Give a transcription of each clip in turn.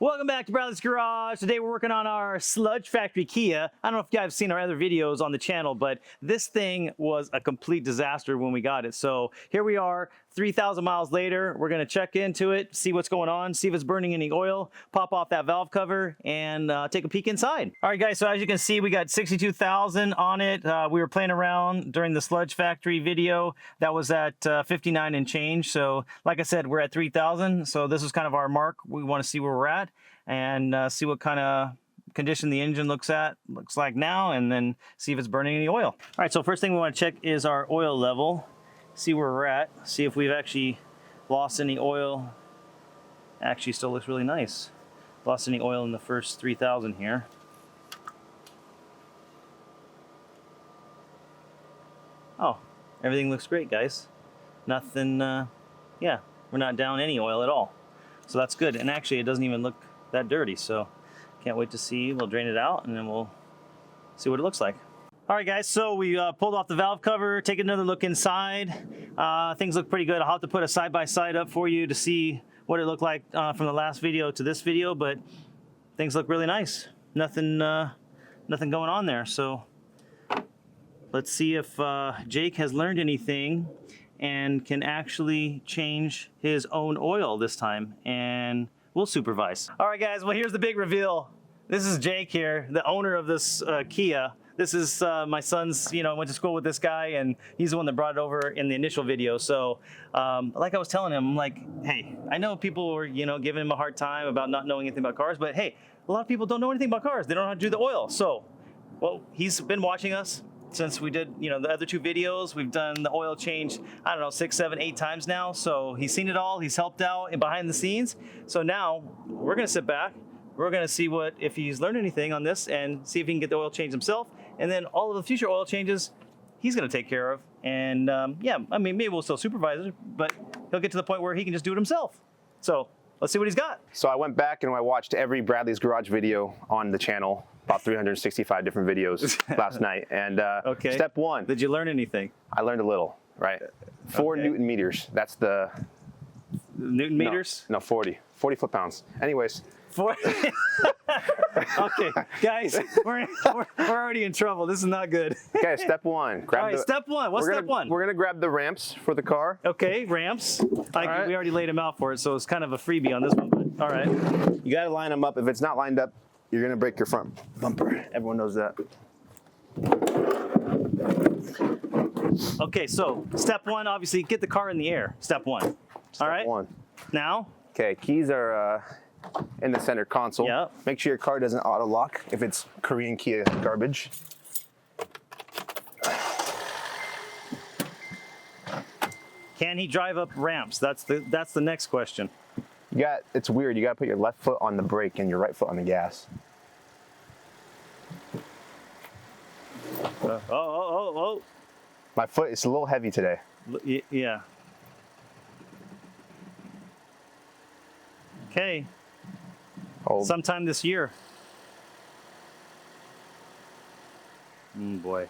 Welcome back to Bradley's Garage. Today we're working on our Sludge Factory Kia. I don't know if you guys have seen our other videos on the channel, but this thing was a complete disaster when we got it. So here we are, 3,000 miles later. We're gonna check into it, see what's going on, see if it's burning any oil, pop off that valve cover, and take a peek inside. All right, guys, so as you can see, we got 62,000 on it. We were playing around during the Sludge Factory video. That was at 59 and change. So like I said, we're at 3,000. So this is kind of our mark. We wanna see where we're at and see what kind of condition the engine looks like now, and then see if it's burning any oil. All right, so first thing we want to check is our oil level, see where we're at, see if we've actually lost any oil. Actually still looks really nice. Lost any oil in the first 3,000 here. Oh, everything looks great, guys. Nothing, yeah, we're not down any oil at all. So that's good, and actually it doesn't even look that dirty, so can't wait to see. We'll drain it out and then we'll see what it looks like. All right, guys, so we pulled off the valve cover, take another look inside. Things look pretty good. I'll have to put a side-by-side up for you to see what it looked like from the last video to this video, but things look really nice. Nothing going on there. So let's see if Jake has learned anything and can actually change his own oil this time, and we'll supervise. All right, guys, well, here's the big reveal. This is Jake here, the owner of this Kia. This is my son's, I went to school with this guy, and he's the one that brought it over in the initial video. So like I was telling him, I'm like, hey, I know people were, giving him a hard time about not knowing anything about cars, but hey, a lot of people don't know anything about cars. They don't know how to do the oil. So, well, he's been watching us since we did, the other two videos. We've done the oil change, I don't know, 6, 7, 8 times now. So he's seen it all. He's helped out and behind the scenes. So now we're gonna sit back. We're gonna see if he's learned anything on this and see if he can get the oil change himself. And then all of the future oil changes, he's gonna take care of. And yeah, I mean, maybe we'll still supervise it, but he'll get to the point where he can just do it himself. So let's see what he's got. So I went back and I watched every Bradley's Garage video on the channel, about 365 different videos last night. And okay. Step one. Did you learn anything? I learned a little, right? 4 Newton meters. That's the... Newton meters? No, 40 foot-pounds. Anyways. 40? Okay, guys, we're already in trouble. This is not good. Okay, step one. All right, step one. What's step one? We're gonna grab the ramps for the car. Okay, ramps. We already laid them out for it, so it's kind of a freebie on this one. But all right. You gotta line them up. If it's not lined up, you're gonna break your front bumper. Everyone knows that. Okay, so step one, obviously, get the car in the air. Step one. All right. Step one. Now. Okay, keys are in the center console. Yep. Make sure your car doesn't auto lock if it's Korean Kia garbage. Can he drive up ramps? That's the next question. It's weird. You got to put your left foot on the brake and your right foot on the gas. Oh. My foot is a little heavy today. Yeah. Okay. Hold. Sometime this year. Boy.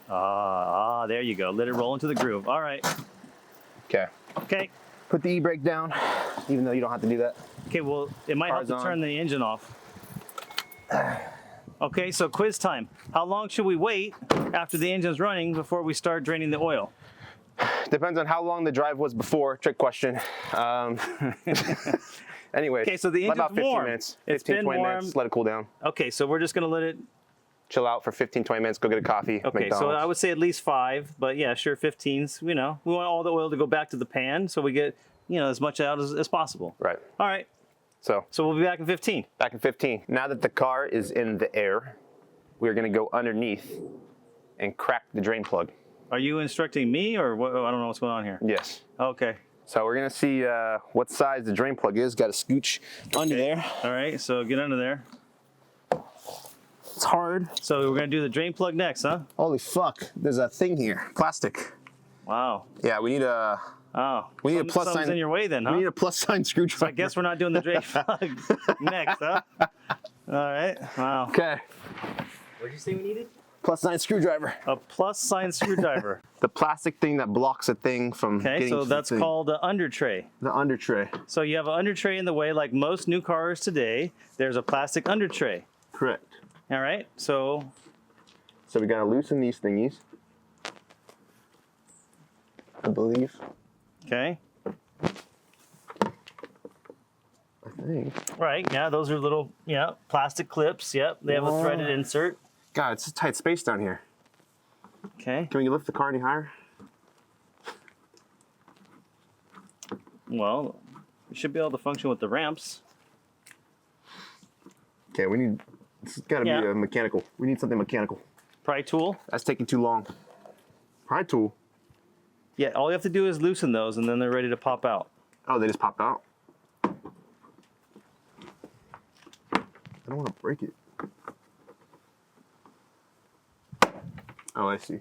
Oh. There you go. Let it roll into the groove. All right. Okay. Okay. Put the e-brake down, even though you don't have to do that. Okay, well, it might help to turn the engine off. Okay, so quiz time. How long should we wait after the engine's running before we start draining the oil? Depends on how long the drive was before. Trick question. Anyways, okay, so the engine's about 15 warm. minutes. It's 15, been 20 warm. minutes. Let it cool down. Okay, so we're just gonna let it chill out for 15, 20 minutes. Go get a coffee. Okay, McDonald's. so I would say at least 5, but yeah, sure, 15's. We want all the oil to go back to the pan, so we get as much out as possible. Right. All right. So we'll be back in 15. Back in 15. Now that the car is in the air, we're going to go underneath and crack the drain plug. Are you instructing me, or what? I don't know what's going on here. Yes. Okay. So we're going to see what size the drain plug is. Got to scooch under there. All right, so get under there. It's hard. So we're going to do the drain plug next, huh? Holy fuck. There's a thing here. Plastic. Wow. Yeah, we need a... Oh, we need a plus sign in your way then, huh? We need a plus sign screwdriver. So I guess we're not doing the drain plug next, huh? All right. Wow. Okay. What did you say we needed? Plus sign screwdriver. A plus sign screwdriver. The plastic thing that blocks a thing from Okay, getting so to the that's thing. called an under tray. The under tray. So you have an under tray in the way, like most new cars today. There's a plastic under tray. Correct. All right, so we gotta loosen these thingies, I believe. okay, I think. right, yeah, those are little, plastic clips. Yep, they have a threaded insert. God, it's a tight space down here. Okay, Can we lift the car any higher? well, you should be able to function with the ramps. Okay, we need. It's gotta be a mechanical. We need something mechanical. Pry tool. That's taking too long. Pry tool. Yeah, all you have to do is loosen those, and then they're ready to pop out. Oh, they just pop out. I don't want to break it. Oh, I see.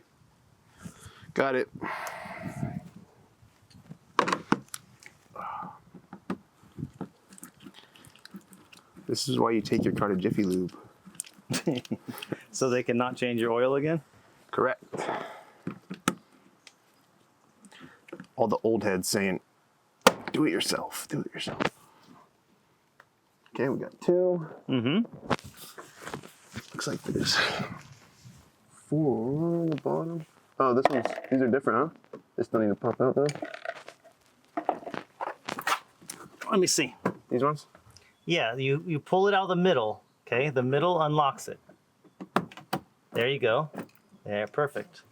Got it. This is why you take your car to Jiffy Lube. So they cannot change your oil again? Correct. All the old heads saying, do it yourself, do it yourself. Okay, we got 2. Mm-hmm. Looks like there's 4 on the bottom. Oh, these are different, huh? This don't need to pop out though. Let me see. These ones? Yeah, you pull it out of the middle, okay? The middle unlocks it. There you go. There, perfect.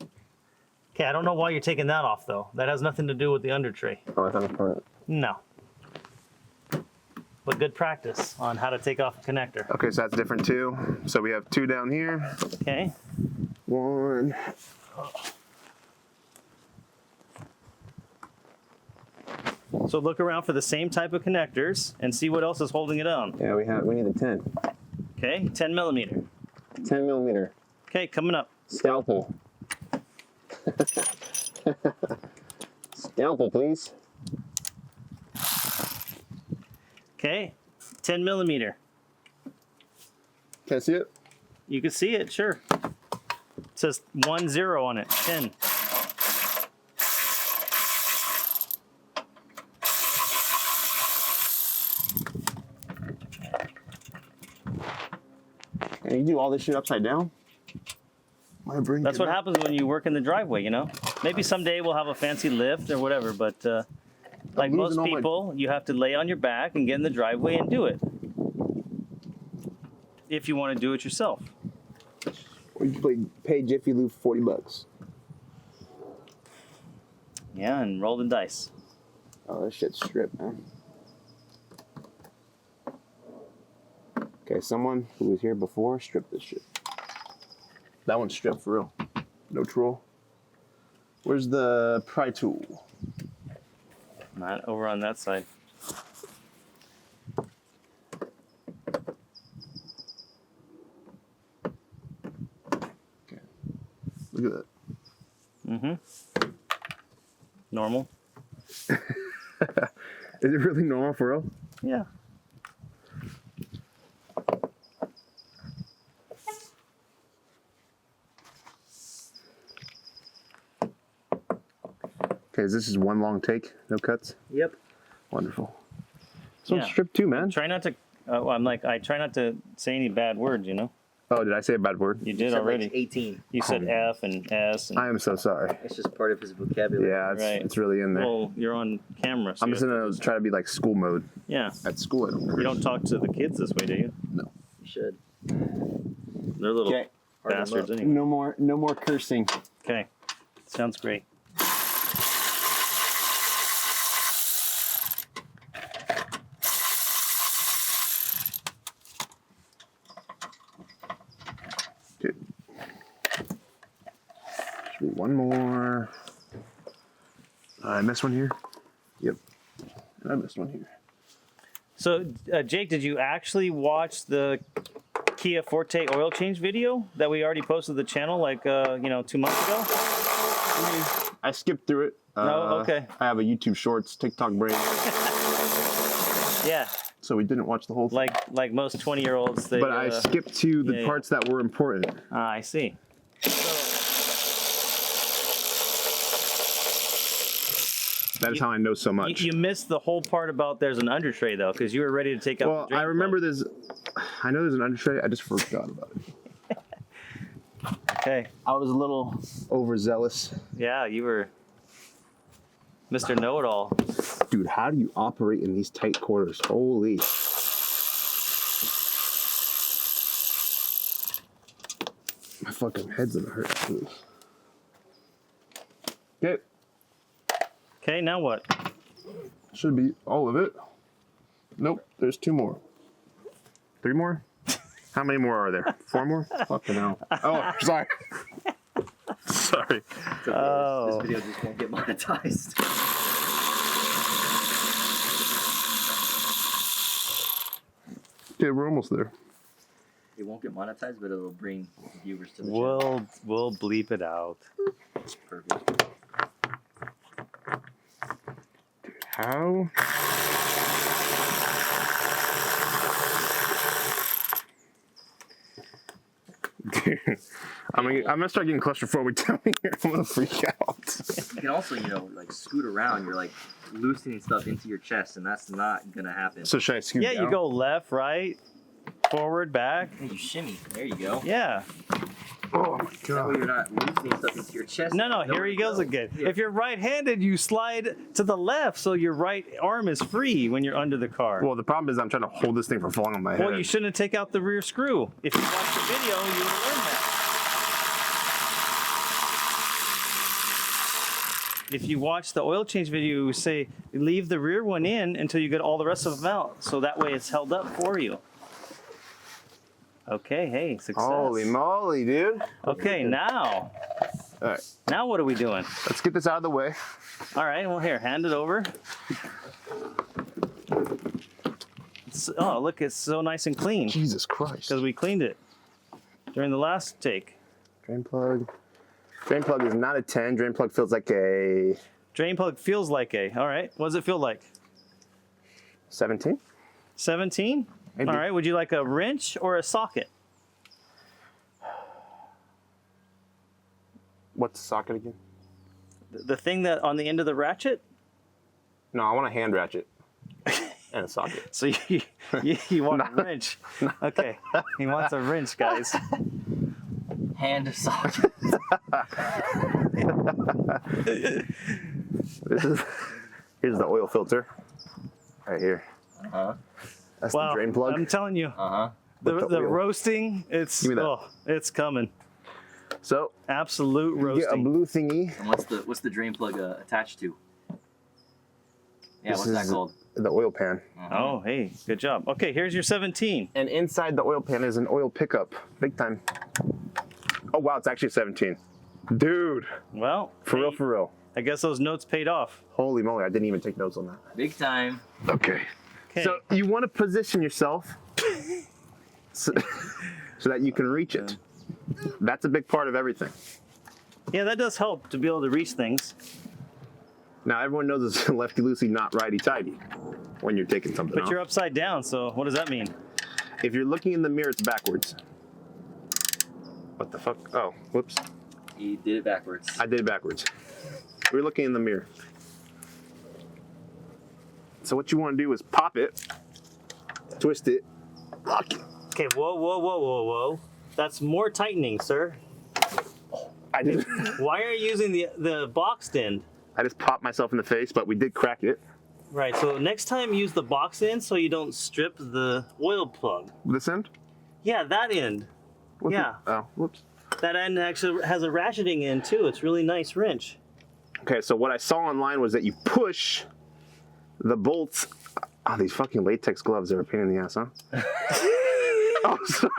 Okay, I don't know why you're taking that off, though. That has nothing to do with the under tray. Oh, I thought it was part of it. No. But good practice on how to take off a connector. Okay, so that's different too. So we have 2 down here. Okay. 1. So look around for the same type of connectors and see what else is holding it on. Yeah, we need a 10. Okay, 10 millimeter. 10 millimeter. Okay, coming up. Scalpel. Scalpel, please. Okay, 10 millimeter. Can I see it? You can see it, sure. It says 10 on it, 10. And you do all this shit upside down? That's what happens when you work in the driveway, you know? Maybe someday we'll have a fancy lift or whatever, but like most losing all my- people, you have to lay on your back and get in the driveway and do it. If you want to do it yourself. Or you can pay Jiffy Lube $40. Yeah, and roll the dice. Oh, this shit's stripped, man. Okay, someone who was here before stripped this shit. That one's stripped for real. No troll. Where's the pry tool? Not over on that side. Okay. Look at that. Mm-hmm. Normal. Is it really normal for real? Yeah. Okay, this is one long take, no cuts? Yep. Wonderful. This one's Yeah. stripped too, man. Try not to. I try not to say any bad words. You know. Oh, did I say a bad word? You did already. Like 18. You said F and S. And, I am so sorry. It's just part of his vocabulary. Yeah, Right. it's really in there. well, you're on camera. So I'm you just have gonna try to be like school mode. yeah. At school, I don't You don't talk to the kids this way, do you? No. You should. They're little Okay. bastards anyway. No more cursing. Okay. Sounds great. Okay. Should be one more. I missed one here. Yep. And I missed one here. So, Jake, did you actually watch the Kia Forte oil change video that we already posted to the channel like 2 months ago? I skipped through it. No, okay. I have a YouTube Shorts, TikTok brain, Yeah, so we didn't watch the whole thing. like most 20-year-olds. They, But I skipped to the yeah. parts that were important. I see. That is how I know so much. You missed the whole part about there's an undertray though, because you were ready to take out. Well, the drain I remember plug. I know there's an undertray. I just forgot about it. Okay. I was a little overzealous. Yeah, you were Mr. Know-It-All. Dude, how do you operate in these tight quarters? Holy. My fucking head's gonna hurt. Okay. Okay, now what? Should be all of it. Nope, there's 2 more. 3 more? How many more are there? 4 more? Fucking hell. Oh, sorry. Sorry. Oh. This video just won't get monetized. Okay, we're almost there. It won't get monetized, but it'll bring viewers to the channel. We'll bleep it out. Perfect. Dude, how? Dude, I'm gonna start getting claustrophobic down here. I'm gonna freak out. You can also, like scoot around. You're like loosening stuff into your chest, and that's not gonna happen. So should I scoot Yeah, down? you go left, right, forward, back. Hey, you shimmy. There you go. Yeah. Oh my That way god. you're not loosening stuff into your chest. No, You know here he where to goes go. again. Yeah. If you're right-handed, you slide to the left, so your right arm is free when you're under the car. Well, the problem is I'm trying to hold this thing from falling on my head. Well, you shouldn't take out the rear screw. If you watch the video, you will learn that. If you watch the oil change video, we say leave the rear one in until you get all the rest of them out, so that way it's held up for you. Okay, hey, success. Holy moly, dude. Okay, now All right, what are we doing? let's get this out of the way. All right, well, here, hand it over. Oh, look, it's so nice and clean Jesus Christ. because we cleaned it during the last take. Drain plug. Drain plug is not a 10. Drain plug feels like a Drain plug feels like a. All right, what does it feel like? 17. 17? Maybe. All right, would you like a wrench or a socket? What's the socket again? The thing that on the end of the ratchet? No, I want a hand ratchet and a socket. So you want a wrench. Okay, he wants a wrench, guys. Hand socket. Here's the oil filter. Right here. Uh-huh. That's Wow, the drain plug. I'm telling you, Uh-huh. With the the oil. roasting, it's Give me that. it's coming. So Absolute you get a roasting. blue thingy. And what's the drain plug attached to? Yeah, This what's that is called? The oil pan. Oh, hey, good job. Okay, here's your 17. And inside the oil pan is an oil pickup. Big time. Oh wow, it's actually 17. Dude, Well, for hey, real, for real. I guess those notes paid off. Holy moly, I didn't even take notes on that. Big time. Okay. Okay. So you want to position yourself so that you can reach it. That's a big part of everything. Yeah, that does help to be able to reach things. Now everyone knows it's lefty loosey, not righty tighty when you're taking something But off. you're upside down, so what does that mean? If you're looking in the mirror, it's backwards. What the fuck? Oh, whoops. He did it backwards. I did it backwards. We're looking in the mirror. So what you want to do is pop it, twist it, lock it. Okay, whoa. That's more tightening, sir. I did. Why are you using the boxed end? I just popped myself in the face, but we did crack it. Right, so next time use the box end so you don't strip the oil plug. This end? Yeah, that end. What's Yeah. it? Oh, whoops. That end actually has a ratcheting end too. It's really nice wrench. Okay, so what I saw online was that you push the bolts. Oh, these fucking latex gloves are a pain in the ass, huh? Oh, sorry.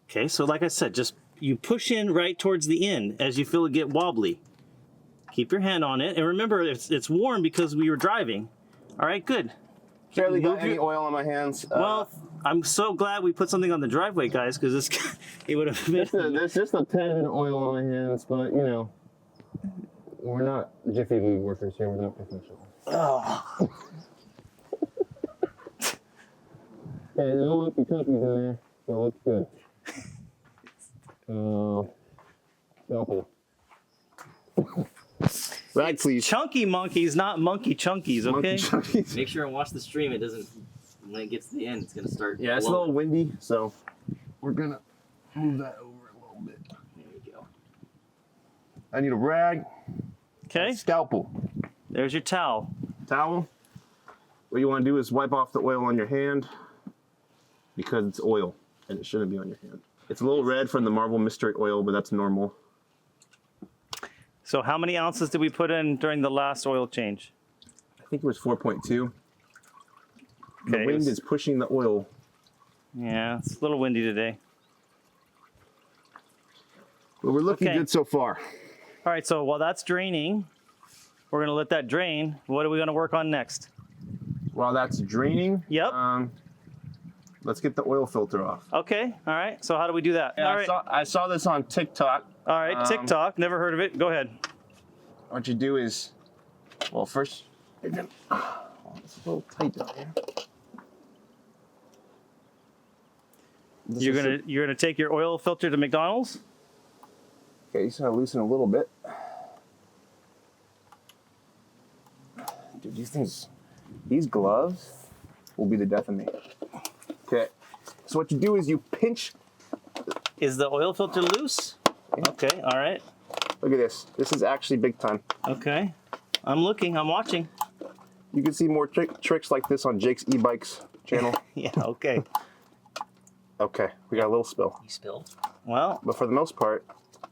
Okay, so like I said, just you push in right towards the end as you feel it get wobbly. Keep your hand on it, and remember it's warm because we were driving. All right, good. Barely got Move any your- oil on my hands. Well, I'm so glad we put something on the driveway, guys, because this it would have been. there's just a tad of oil on my hands, but you know, we're not Jiffy Lube workers here. We're not professional. Oh. Okay, no lumpy cookies in there, so it looks good. Scalpel. Rag, please. Chunky monkeys, not monkey chunkies, okay? Monkey chunkies. Make sure and watch the stream. It doesn't. When it gets to the end, it's gonna start. Yeah, it's a blowing. little windy, so we're gonna move that over a little bit. There you go. I need a rag. Okay, Scalpel. there's your towel. Towel. What you want to do is wipe off the oil on your hand because it's oil and it shouldn't be on your hand. It's a little red from the Marvel Mystery Oil, but that's normal. So how many ounces did we put in during the last oil change? I think it was 4.2. The Okay, wind is pushing the oil. Yeah, it's a little windy today. But we're looking Okay. good so far. All right, so while that's draining, we're gonna let that drain. What are we gonna work on next? While that's draining, Yep. let's get the oil filter off. Okay, all right, so how do we do that? All right, I saw this on TikTok. all right, TikTok, never heard of it, go ahead. What you do is, well, first, it's a little tight down here. You're gonna take your oil filter to McDonald's? Okay, you just gotta loosen a little bit. Dude, these gloves will be the death of me. Okay, so what you do is you pinch. Is the oil filter loose? Okay, all right. Look at this. This is actually big time. Okay, I'm looking, I'm watching. You can see more tricks like this on Jake's e-bikes channel. Yeah, okay. Okay, we got a little spill. You spilled. Well, But for the most part,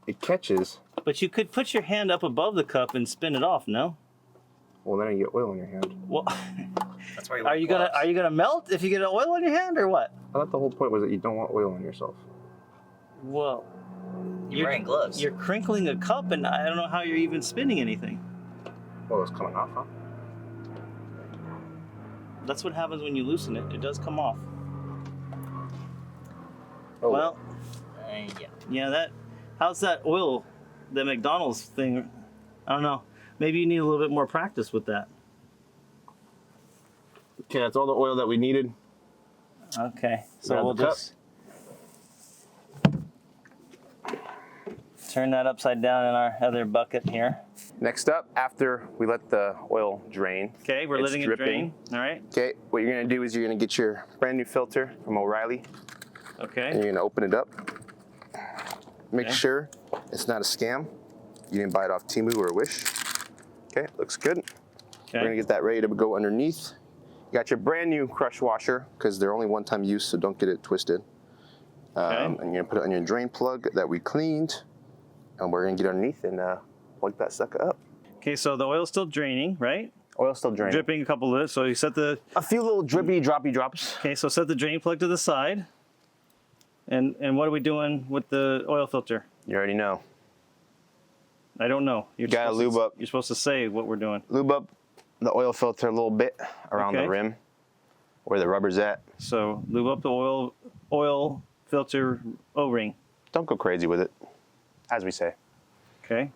it catches. but you could put your hand up above the cup and spin it off, no? Well, then you get oil in your hand. Well, That's why. are you gonna melt if you get oil on your hand or what? I thought the whole point was that you don't want oil on yourself. Well, You're wearing gloves. you're crinkling a cup, and I don't know how you're even spinning anything. Oh, it's coming off, huh? That's what happens when you loosen it. It does come off. Oh, Well, Yeah. yeah, that. How's that oil, the McDonald's thing? I don't know. Maybe you need a little bit more practice with that. okay, that's all the oil that we needed. Okay, so Grab we'll the cup. just turn that upside down in our other bucket here. Next up, after we let the oil drain, Okay, we're It's letting dripping. it drain. All right. okay, what you're gonna do is you're gonna get your brand new filter from O'Reilly and Okay. you're gonna open it up. Make Okay. sure it's not a scam. You didn't buy it off Temu or Wish. Okay, looks good. We're gonna Okay. get that ready to go underneath. You got your brand new crush washer because they're only one-time use, so don't get it twisted. Okay. And you're gonna put it on your drain plug that we cleaned, and we're gonna get underneath and plug that sucker up. Okay. So the oil's still draining, right? Oil's still draining. Dripping a couple of it. So you set the. A few little drippy, droppy drops. Okay. So set the drain plug to the side. And what are we doing with the oil filter? You already know. I don't know. You're Gotta supposed to- lube up. You're supposed to say what we're doing. Lube up the oil filter a little bit around Okay. the rim, where the rubber's at. So lube up the oil filter O-ring. Don't go crazy with it, as we say. Okay.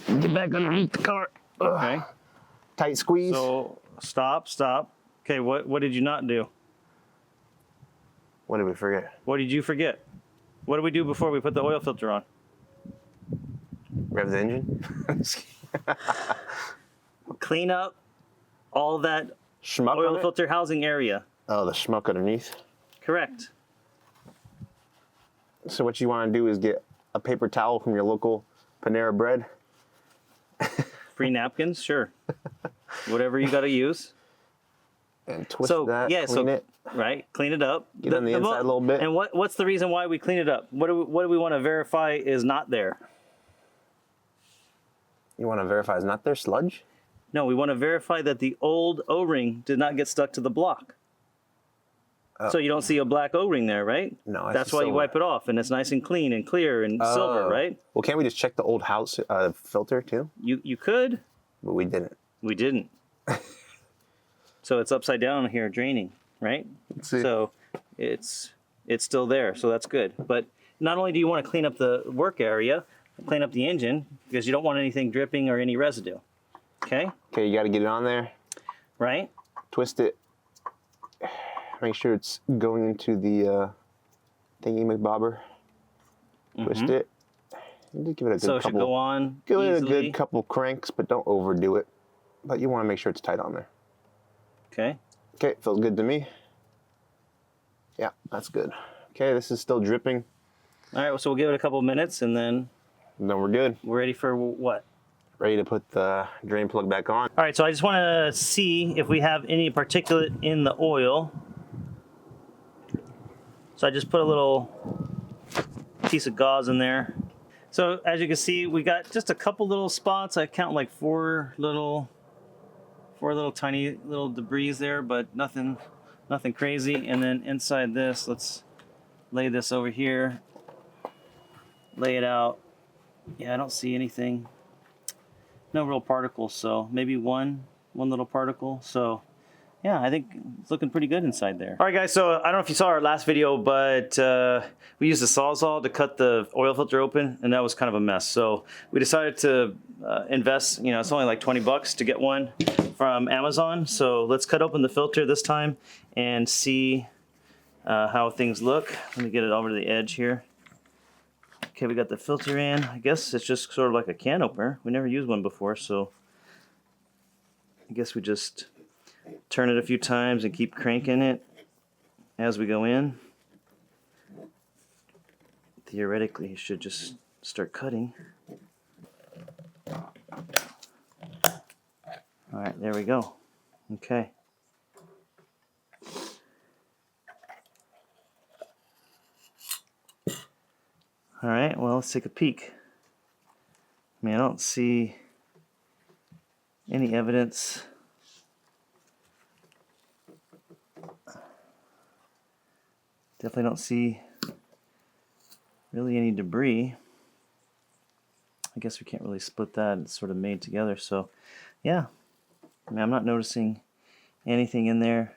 Get back underneath the cart. Okay. Tight squeeze. So stop. Okay. What did you not do? What did we forget? What did you forget? What did we do before we put the oil filter on? Rev the engine. Clean up all that Schmuck oil on it? filter housing area. Oh, the schmuck underneath. Correct. So what you want to do is get a paper towel from your local Panera Bread. Free napkins, sure. Whatever you got to use. And twist So that, yeah, clean it. right, clean it up. Get on the inside a little bit. And what's the reason why we clean it up? What do we want to verify is not there? You want to verify it's not there, sludge? No, we want to verify that the old O-ring did not get stuck to the block. So you don't see a black O-ring there, right? No, it's That's why you silver. wipe it off, and it's nice and clean and clear and silver, Oh. right? Well, can't we just check the old house filter too? You could. But we didn't. We didn't. So it's upside down here draining, right? Let's see. So it's still there, so that's good. But not only do you want to clean up the work area, clean up the engine, because you don't want anything dripping or any residue. Okay? Okay, you got to get it on there. Right? Twist it make sure it's going into the thingy McBobber. Twist it. Just give it a good So it should couple. go on Give it a easily. good couple cranks, but don't overdo it. But you want to make sure it's tight on there. Okay. Okay, feels good to me. Yeah, that's good. Okay, this is still dripping. All right, so we'll give it a couple minutes and then We're good. we're ready for what? Ready to put the drain plug back on. All right, so I just want to see if we have any particulate in the oil. So I just put a little piece of gauze in there. So as you can see, we got just a couple little spots. I count like four little tiny little debris there, but nothing crazy. And then inside this, let's lay this over here. Lay it out. Yeah, I don't see anything. No real particles, so maybe one little particle. So yeah, I think it's looking pretty good inside there. All right, guys, so I don't know if you saw our last video, but we used a Sawzall to cut the oil filter open, and that was kind of a mess. So we decided to invest, you know, it's only like 20 bucks to get one from Amazon. So let's cut open the filter this time and see how things look. Let me get it over to the edge here. Okay, we got the filter in. I guess it's just sort of like a can opener. We never used one before, so I guess we just turn it a few times and keep cranking it as we go in. Theoretically, you should just start cutting. All right, there we go. Okay. All right, well, let's take a peek. I mean, I don't see any evidence. Definitely don't see really any debris. I guess we can't really split that. It's sort of made together. So, yeah. I mean, I'm not noticing anything in there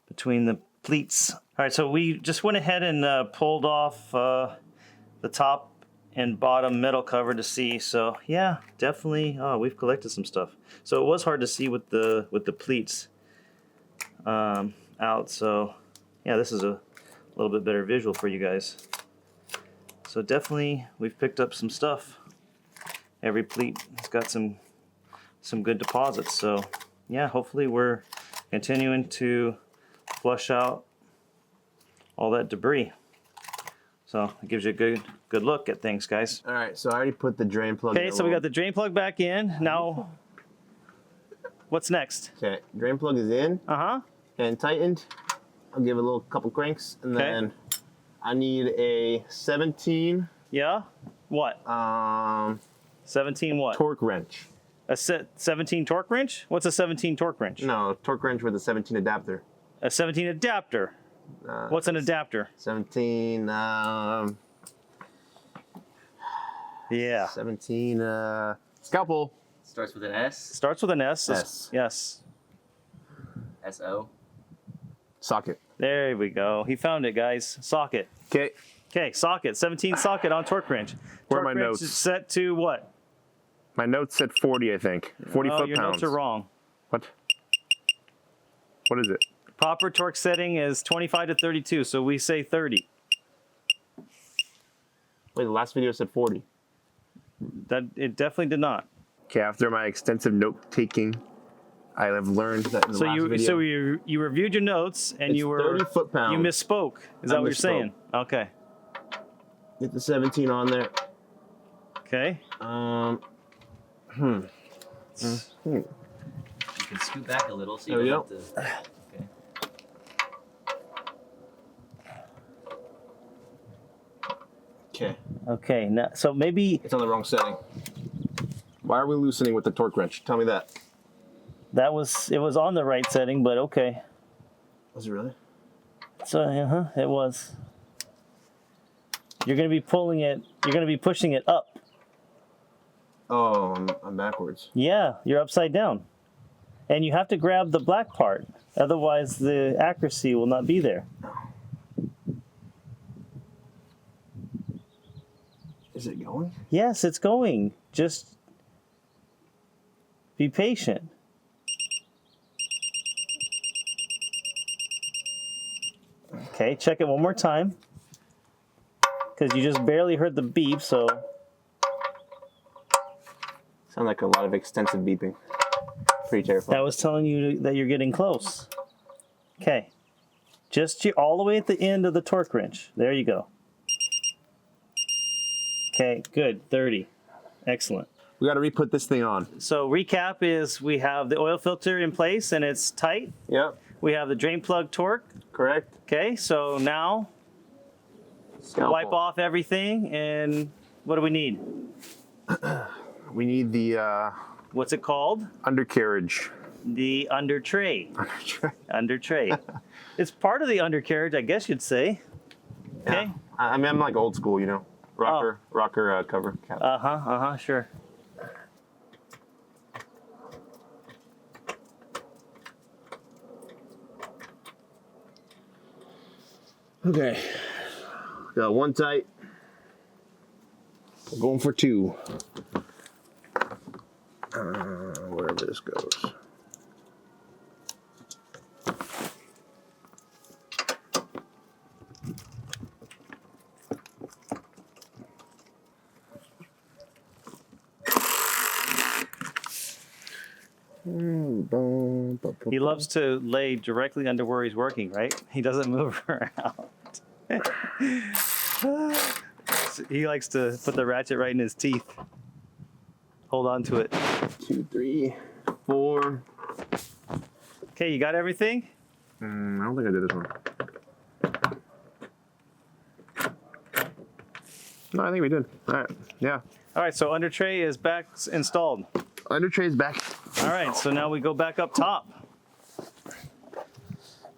between the pleats. All right, so we just went ahead and pulled off the top and bottom metal cover to see. So, yeah, definitely. Oh, we've collected some stuff. So it was hard to see with the pleats out. So, yeah, this is a little bit better visual for you guys. So definitely, we've picked up some stuff. Every pleat has got some good deposits. So yeah, hopefully we're continuing to flush out all that debris. So it gives you a good look at things, guys. All right, so I already put the drain plug in. Okay, so we got the drain plug back in. Now, what's next? Okay, drain plug is in and tightened. I'll give it a little couple cranks, and then I need a 17. Yeah? What? 17 what? Torque wrench. A 17 torque wrench? What's a 17 torque wrench? No, torque wrench with a 17 adapter. A 17 adapter. What's an adapter? 17. Yeah. 17. Scalpel. Starts with an S. Starts with an S. S. Yes. S-O. Socket. There we go. He found it, guys. Socket. Okay. Okay, socket. 17 socket on torque wrench. Where are Torque my wrench notes? is set to what? My notes said 40, I think. 40 Oh, foot your pounds. notes are wrong. What? What is it? Proper torque setting is 25 to 32, so we say 30. Wait, the last video said 40. That it definitely did not. Okay, after my extensive note taking, I have learned that in the last video. So you reviewed your notes and It's you were 30 foot-pounds. You misspoke. Is that I what you're saying? misspoke. Okay. Get the 17 on there. Okay. You can scoot back a little so There you we don't go. have to. Okay. Okay. Okay. Now, so maybe It's on the wrong setting. Why are we loosening with the torque wrench? Tell me that. it was on the right setting, but okay. Was it really? So it was. You're gonna be pulling it. You're gonna be pushing it up. Oh, I'm backwards. Yeah, you're upside down, and you have to grab the black part. Otherwise, the accuracy will not be there. Is it going? Yes, it's going. Just be patient. Okay, check it one more time. Because you just barely heard the beep, so. Sound like a lot of extensive beeping. Pretty terrifying. That was telling you that you're getting close. Okay. Just all the way at the end of the torque wrench. There you go. Okay, good. 30. Excellent. We got to re-put this thing on. So recap is we have the oil filter in place and it's tight. Yep. We have the drain plug torque. Correct. Okay, so now wipe off everything, and what do we need? We need the What's it called? undercarriage. The undertray. Undertray. It's part of the undercarriage, I guess you'd say. Okay. Yeah. I mean, I'm like old school, you know. Rocker cover cap. Sure. Okay. Got one tight. We're going for two. Wherever this goes. He loves to lay directly under where he's working, right? He doesn't move around. He likes to put the ratchet right in his teeth. Hold on to it. 2, 3, 4. Okay, you got everything? I don't think I did this one. No, I think we did. All right. Yeah. All right, so under tray is back installed. Under tray is back. All right, so now we go back up top.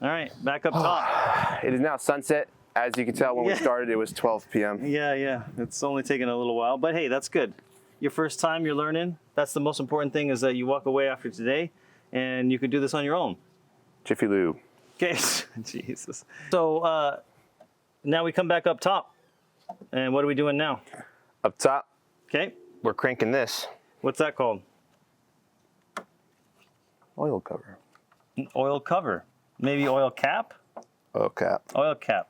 All right, back up top. It is now sunset. As you can tell, when we started, it was 12 p.m. Yeah. It's only taken a little while, but hey, that's good. Your first time, you're learning. That's the most important thing, is that you walk away after today and you can do this on your own. Jiffy Lube. Okay, Jesus. So now we come back up top. And what are we doing now? Up top, Okay, we're cranking this what's that called? oil cover. An oil cover. Maybe oil cap? Oil cap. Oil cap.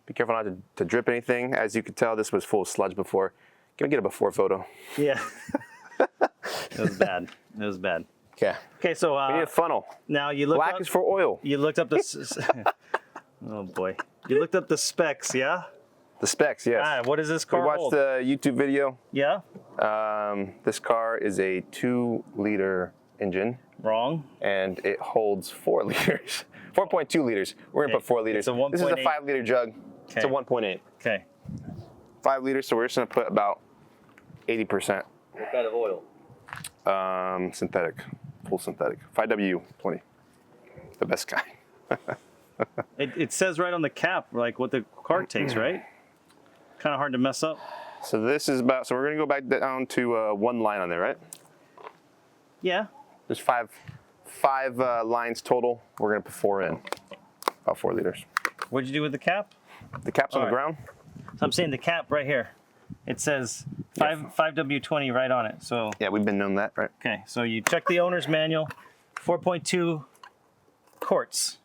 Be careful not to drip anything. As you can tell, this was full of sludge before. Can we get a before photo? Yeah. It was bad. It was bad. Okay. Okay, so We need a funnel. now you looked Black up, is for oil. you looked up the oh boy. You looked up the specs, yeah? The specs, yes. Ah, what does this We car watched hold? the YouTube video. Yeah? This car is a 2-liter engine, Wrong. and it holds 4 liters. 4.2 liters. We're gonna Okay. put 4 liters. It's a This is a 1.8. 5-liter jug. It's a Okay. 1.8. Okay. 5 liters, so we're just gonna put about 80%. What kind of oil? Synthetic, full synthetic. 5W20, the best guy. It says right on the cap like what the car takes, right? Kind of hard to mess up. So this is about. So we're gonna go back down to 1 line on there, right? Yeah. There's five lines total. We're gonna put 4 in, about 4 liters. What'd you do with the cap? The cap's on All the right. ground. So I'm saying the cap right here. It says 5W20 right on it. So Yeah, we've been known that, right? okay, so you check the owner's manual. 4.2 quarts.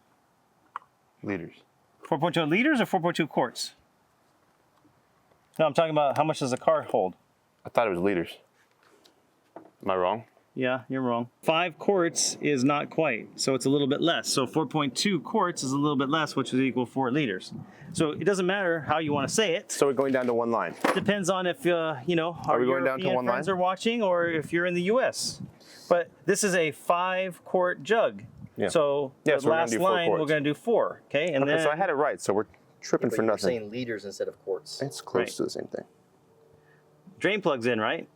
Liters. 4.2 liters or 4.2 quarts? No, I'm talking about how much does a car hold. I thought it was liters. Am I wrong? Yeah, you're wrong. 5 quarts is not quite, so it's a little bit less. So 4.2 quarts is a little bit less, which would equal 4 liters. So it doesn't matter how you want to say it. So we're going down to 1 line. Depends on if you know, our we going down to European 1 friends line? are watching, or if you're in the U.S. But this is a 5-quart jug. Yeah. So Yeah, the so we're gonna last do 4 line we're quarts. going to do 4. Okay, and Okay, then so I had it right. So we're tripping But for you're nothing. saying liters instead of quarts. It's close Right. to the same thing. drain plugs in, right?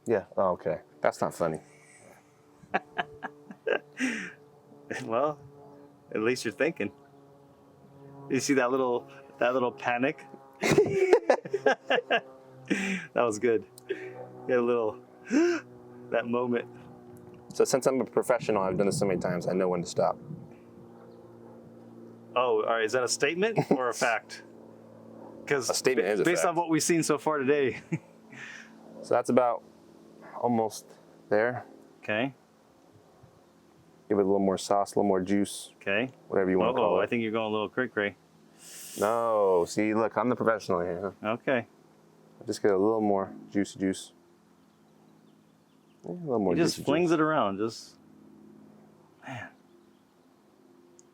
Yeah. Oh, okay. That's not funny. Well, at least you're thinking. You see that little panic? That was good. You had a little that moment. So since I'm a professional, I've done this so many times, I know when to stop. Oh, all right. Is that a statement or a fact? Because A statement is a based fact. on what we've seen so far today. So that's about almost there. Okay. Give it a little more sauce, a little more juice, Okay. whatever you want to call Oh, it. I think you're going a little cray-cray. No, see, look, I'm the professional here. Huh? Okay. Just get a little more juice. A little more He just flings it around. Just, man.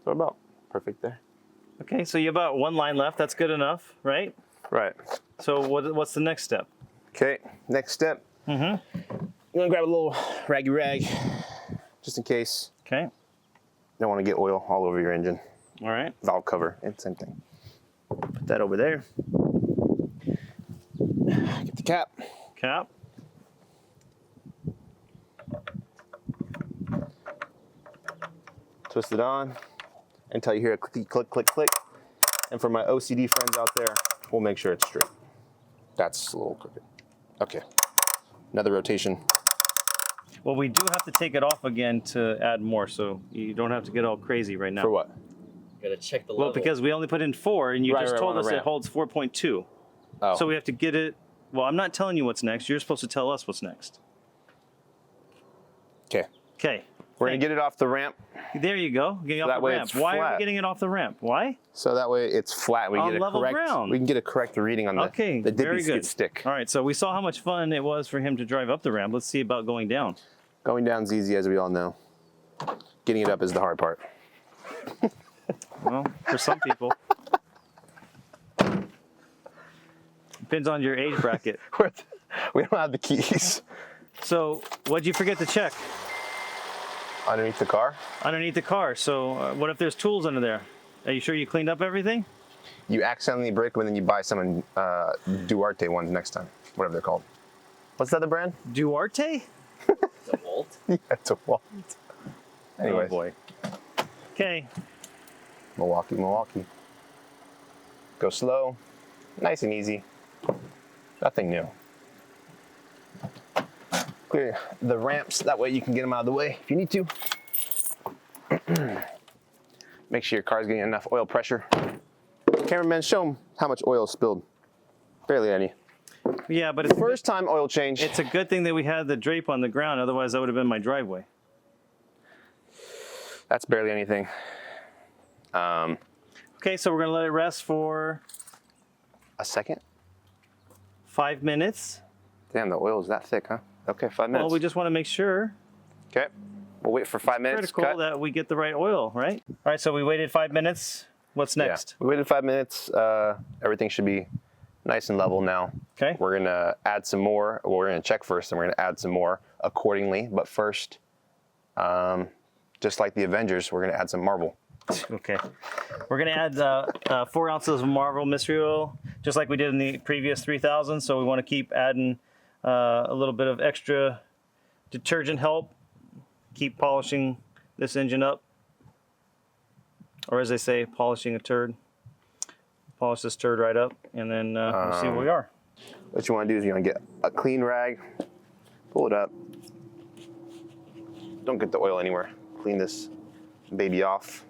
So about perfect there. Okay, so you have about one line left. That's good enough, right? Right. So what's the next step? Okay, next step. Mm-hmm. I'm gonna grab a little raggy rag, just in case. Okay. You don't want to get oil all over your engine. All right. Valve cover, and same thing. Put that over there. Get the cap. Cap. Twist it on until you hear a click, click, click, click. And for my OCD friends out there, we'll make sure it's straight. That's a little crooked. Okay. Another rotation. Well, we do have to take it off again to add more, so you don't have to get all crazy right now. For what? You gotta check the Well, level. because we only put in 4, and you just told us it holds 4.2. Oh. So we have to get it. Well, I'm not telling you what's next. You're supposed to tell us what's next. Okay. Okay. We're gonna get it off the ramp. There you go. Getting off that the way ramp. it's Why are we flat. getting it off the ramp? Why? So that way it's flat. We On get a level correct. ground. We can get a correct reading on the Okay, the very dippy good. skid stick. All right, so we saw how much fun it was for him to drive up the ramp. Let's see about going down. Going down's easy, as we all know. Getting it up is the hard part. Well, for some people. Depends on your age bracket. We don't have the keys. So, what'd you forget to check? Underneath the car, Underneath the car. So, what if there's tools under there? Are you sure you cleaned up everything? you accidentally break them and then you buy some Duarte ones next time, whatever they're called. What's the other brand? Duarte? It's a Volt. Yeah, it's a Walt. Anyway, Oh boy. Okay. Milwaukee. Go slow, nice and easy. Nothing new. Clear the ramps, that way you can get them out of the way if you need to. Make sure your car's getting enough oil pressure. Cameraman, show them how much oil is spilled. Barely any. Yeah, but it's First time oil change. It's a good thing that we had the drape on the ground. Otherwise, that would have been my driveway. That's barely anything. Okay, so we're gonna let it rest for A second? 5 minutes. Damn, the oil is that thick, huh? Okay, 5 minutes. Well, we just want to make sure. Okay, we'll wait for 5 minutes. Critical Cut. that we get the right oil, right? All right, so we waited 5 minutes. What's next? Yeah. We waited 5 minutes. Everything should be nice and level now. Okay. We're gonna add some more. Well, we're gonna check first, and we're gonna add some more accordingly. But first, just like the Avengers, we're gonna add some Marvel. Okay. We're gonna add 4 ounces of Marvel mystery oil, just like we did in the previous 3000. So we want to keep adding a little bit of extra detergent help. Keep polishing this engine up, or as they say, polishing a turd. Polish this turd right up, and then we'll see where we are. What you want to do is you want to get a clean rag, pull it up. Don't get the oil anywhere. Clean this baby off.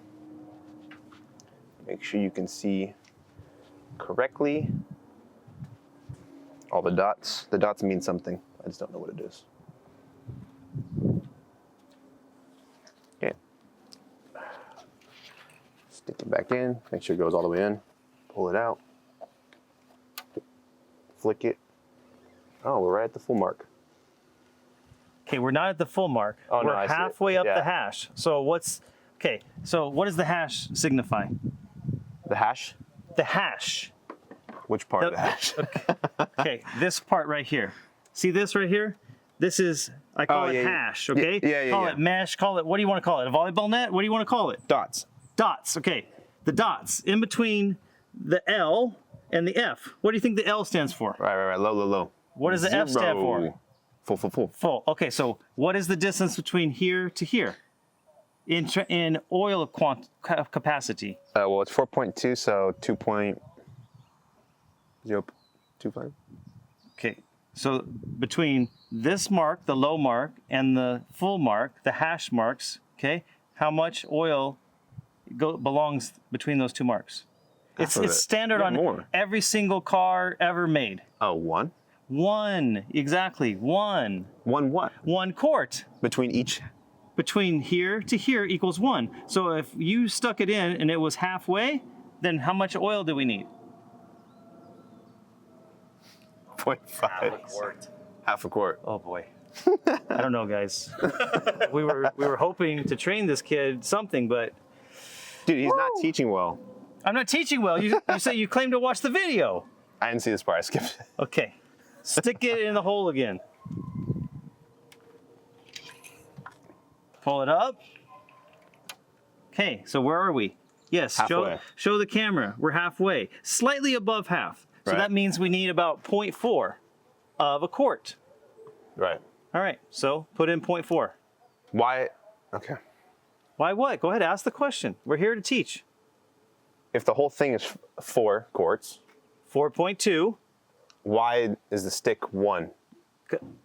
Make sure you can see correctly all the dots. The dots mean something. I just don't know what it is. Okay. Stick it back in. Make sure it goes all the way in. Pull it out. Flick it. Oh, we're right at the full mark. Okay, we're not at the full mark. Oh, no, we're I see it. halfway up Yeah. the hash. So what's okay? So what does the hash signify? The hash? The hash. Which part of the hash? Okay, this part right here. See this right here? This is, I call it yeah, hash, okay? yeah, Call yeah. it mesh, call it, what do you want to call it? A volleyball net? What do you want to call it? Dots. Dots, okay. The dots in between the L and the F. What do you think the L stands for? Right. Low. What does the F stand for? Full. Full. Okay, so what is the distance between here to here? In oil capacity. Well, it's 4.2, so 2.025. Okay, so between this mark, the low mark, and the full mark, the hash marks, okay, how much oil belongs between those two marks? It's standard on more. every single car ever made. Oh, one? One, exactly, one. One what? 1 quart. Between each? Between here to here equals 1. So if you stuck it in and it was halfway, Then how much oil do we need? 0.5. Half a quart. Oh boy. I don't know, guys. we were hoping to train this kid something, but Dude, he's not teaching well. I'm not teaching well. You say you claim to watch the video. I didn't see this part. I skipped it. Okay. Stick it in the hole again. Pull it up. Okay, so where are we? Yes, Halfway. show the camera. We're halfway. Slightly above half. So Right. that means we need about 0.4 of a quart. Right. All right, so put in 0.4. Why? Okay. Why what? Go ahead, ask the question. We're here to teach. If the whole thing is 4 quarts, 4.2. why is the stick 1?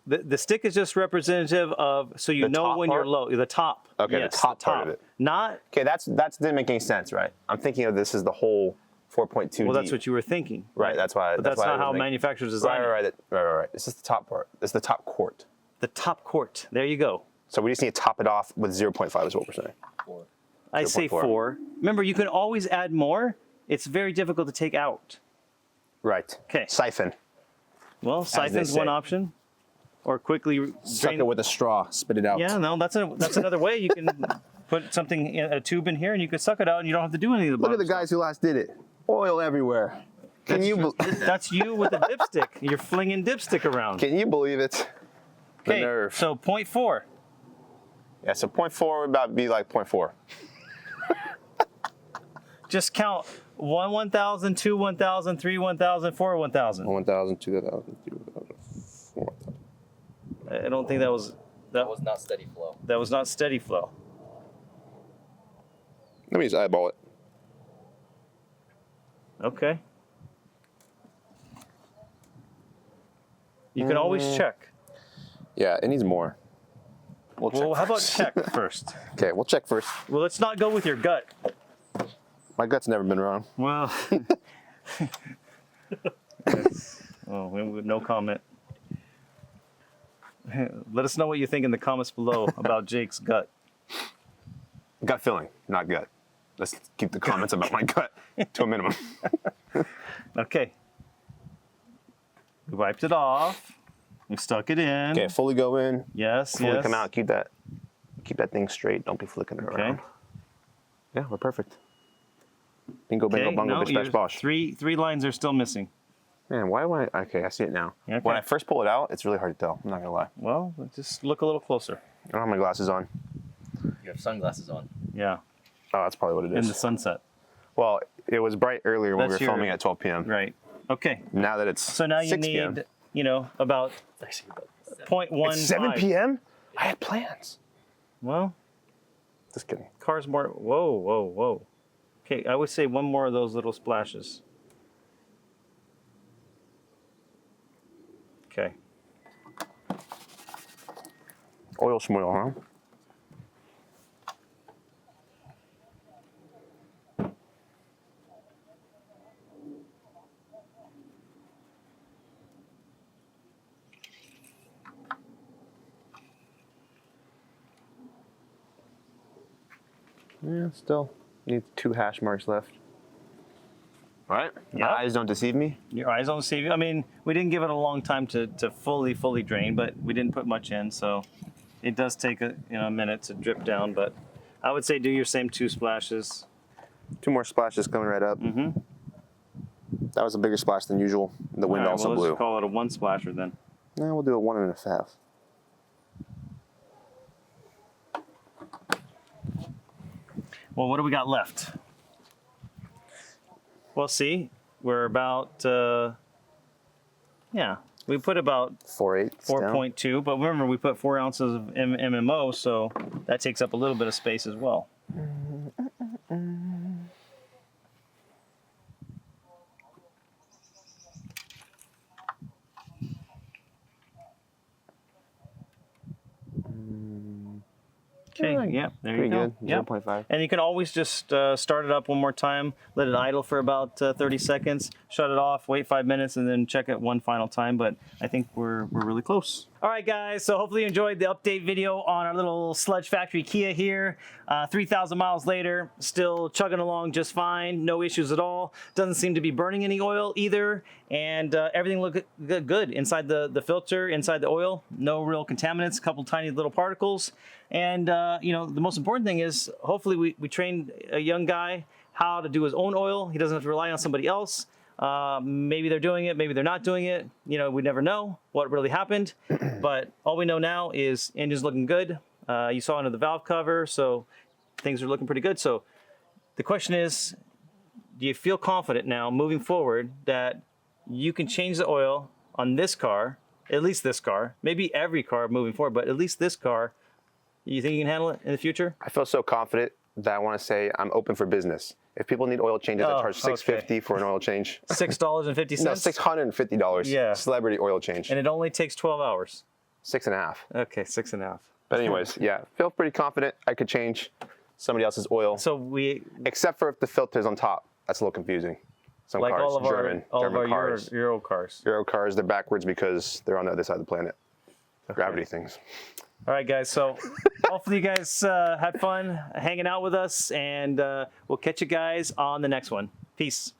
The stick is just representative of, so you The know top when you're part? low. The top. Okay, Yes, the top part of it. Not, Okay, that didn't make any sense, right? I'm thinking of this as the whole 4.2. well, that's what you were thinking. Right. That's why. But that's why I not how didn't make- manufacturers design Right. it. Right. This is the top part. This is the top quart. The top quart. There you go. So we just need to top it off with 0.5 is what we're saying. I say 0.4. 4. Remember, you can always add more. It's very difficult to take out. Right. 'Kay. Siphon. Well, siphon's one say. option. Or quickly Suck drain. it with a straw. Spit it out. Yeah, no, that's another way. You can put something in a tube in here, and you can suck it out, and you don't have to do any of the Look at bottom the guys who last did it. Oil everywhere. Can you stuff. That's you with a dipstick. You're flinging dipstick around. can you believe it? The Okay, nerve. so 0.4. Yeah. So 0.4 would about be like 0.4. Just count 1 1,000, 2 1,000, 3 1,000, 4 1,000. 1,000, 2,000, 3,000, 4,000. I don't think that was That was not steady flow. that was not steady flow. Let me just eyeball it. Okay. You can always check. Yeah, it needs more. We'll check Well, how about first. check first? Okay, we'll check first. Well, let's not go with your gut. My gut's never been wrong. Well, no comment. Let us know what you think in the comments below about Jake's gut. Gut feeling, not gut. Let's keep the comments about my gut to a minimum. Okay. We wiped it off. We stuck it in. Okay, fully go in. Yes, Fully yes. come out. Keep that thing straight. Don't be flicking it around. Okay. Yeah, we're perfect. Bingo, bingo, Okay, bongo, no, bish, bash, bosh. three lines are still missing. Man, why do I? Okay, I see it now. Okay. When I first pull it out, it's really hard to tell. I'm not gonna lie. Well, just look a little closer. I don't have my glasses on. You have sunglasses on. Yeah, Oh, that's probably what it in is. the sunset. Well, it was bright earlier when That's we were your- filming at 12 p.m. Right. Okay. Now that it's So now you 6 p.m. need, about 0.15. It's 7 p.m. I had plans. Well, Just kidding. cars more. Whoa, whoa, whoa. Okay, I would say one more of those little splashes. Okay. Oil schmoil, huh? Yeah, still need 2 hash marks left. All right. My Yep. eyes don't deceive me. Your eyes don't see you. I mean, we didn't give it a long time to fully drain, but we didn't put much in, so it does take a minute to drip down. But I would say do your same 2 splashes. 2 more splashes coming right up. Mm-hmm. That was a bigger splash than usual. The wind All right, also well, blew. let's call it a 1 splasher then. No, we'll do a 1.5. Well, what do we got left? Well, see, we're about we put about 4/8. 4.2, but remember we put 4 ounces of MMO, so that takes up a little bit of space as well. Okay, yeah, there you Pretty go. good. Yep. 0.5. And you can always just start it up one more time, let it idle for about 30 seconds, shut it off, wait 5 minutes, and then check it one final time. But I think we're really close. All right, guys, so hopefully you enjoyed the update video on our little Sludge Factory Kia here. 3,000 miles later, still chugging along just fine, no issues at all. Doesn't seem to be burning any oil either, and everything looked good inside the filter, inside the oil. No real contaminants, a couple tiny little particles. And you know, the most important thing is hopefully we trained a young guy how to do his own oil. He doesn't have to rely on somebody else. Maybe they're doing it, maybe they're not doing it. You know, we never know what really happened. But all we know now is engine's looking good. You saw under the valve cover, so things are looking pretty good. So the question is, do you feel confident now moving forward that you can change the oil on this car, at least this car, maybe every car moving forward, but at least this car, you think you can handle it in the future? I feel so confident that I want to say I'm open for business. If people need oil changes, I charge $6.50 for an oil change. $6.50? No, $650. Yeah. Celebrity oil change. And it only takes 12 hours. 6.5. Okay, 6.5. But anyways, yeah, feel pretty confident I could change somebody else's oil. So Except for if the filter's on top. That's a little confusing. Some like cars, all of German our cars. Euro cars. Euro cars, they're backwards because they're on the other side of the planet. Okay. Gravity things. All right, guys. So hopefully you guys had fun hanging out with us, and we'll catch you guys on the next one. Peace.